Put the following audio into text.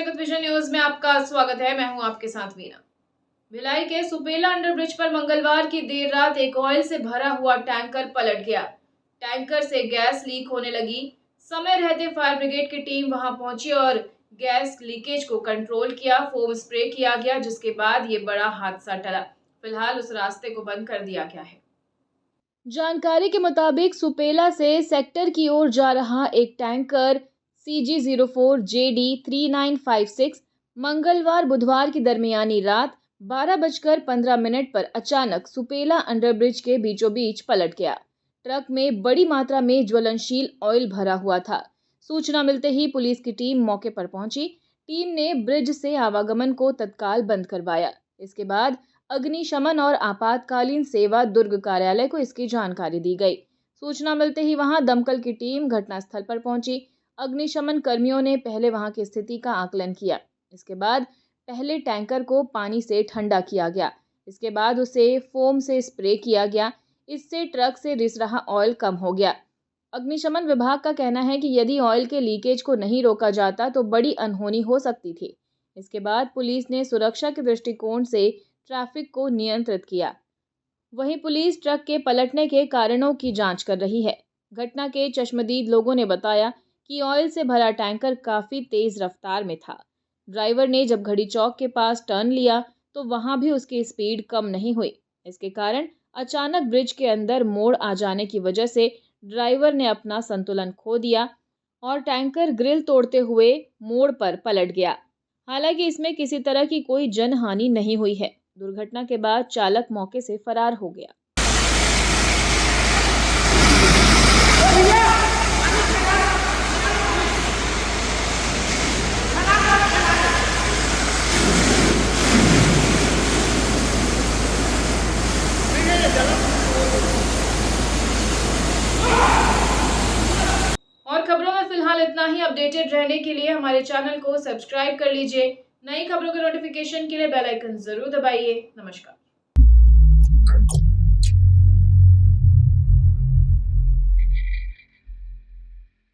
जगत vision news में आपका स्वागत है। मैं हूं आपके साथ वीना। भिलाई के सुपेला अंडरब्रिज पर मंगलवार की देर रात एक ऑयल से भरा हुआ टैंकर पलट गया। टैंकर से गैस लीक होने लगी। समय रहते फायर ब्रिगेड की टीम वहां पहुंची और गैस लीकेज को कंट्रोल किया। फोम स्प्रे किया गया, जिसके बाद ये बड़ा हादसा टला। फिलहाल उस रास्ते को बंद कर दिया गया है। जानकारी के मुताबिक सुपेला से सेक्टर की ओर जा रहा एक टैंकर CG04JD3956 मंगलवार बुधवार की दरमियानी रात 12:15 पर अचानक सुपेला अंडरब्रिज के बीचों बीच पलट गया। ट्रक में बड़ी मात्रा में ज्वलनशील ऑयल भरा हुआ था। सूचना मिलते ही पुलिस की टीम मौके पर पहुंची। टीम ने ब्रिज से आवागमन को तत्काल बंद करवाया। इसके बाद अग्निशमन और आपातकालीन सेवा दुर्ग कार्यालय को इसकी जानकारी दी गई। सूचना मिलते ही वहां दमकल की टीम घटनास्थल पर पहुंची। अग्निशमन कर्मियों ने पहले वहां की स्थिति का आकलन किया। इसके बाद पहले टैंकर को पानी से ठंडा किया गया। इसके बाद उसे फोम से स्प्रे किया गया। इससे ट्रक से रिस रहा ऑयल कम हो गया। अग्निशमन विभाग का कहना है कि यदि ऑयल के लीकेज को नहीं रोका जाता तो बड़ी अनहोनी हो सकती थी। इसके बाद पुलिस ने सुरक्षा के दृष्टिकोण से ट्रैफिक को नियंत्रित किया। वहीं पुलिस ट्रक के पलटने के कारणों की जांच कर रही है। घटना के चश्मदीद लोगों ने बताया कि ऑयल से भरा टैंकर काफी तेज रफ्तार में था। ड्राइवर ने जब घड़ी चौक के पास टर्न लिया तो वहां भी उसकी स्पीड कम नहीं हुई। इसके कारण अचानक ब्रिज के अंदर मोड़ आ जाने की वजह से ड्राइवर ने अपना संतुलन खो दिया और टैंकर ग्रिल तोड़ते हुए मोड़ पर पलट गया। हालांकि इसमें किसी तरह की कोई जनहानि नहीं हुई है। दुर्घटना के बाद चालक मौके से फरार हो गया। और खबरों में फिलहाल इतना ही। अपडेटेड रहने के लिए हमारे चैनल को सब्सक्राइब कर लीजिए। नई खबरों के नोटिफिकेशन के लिए बेल आइकन जरूर दबाइए। नमस्कार।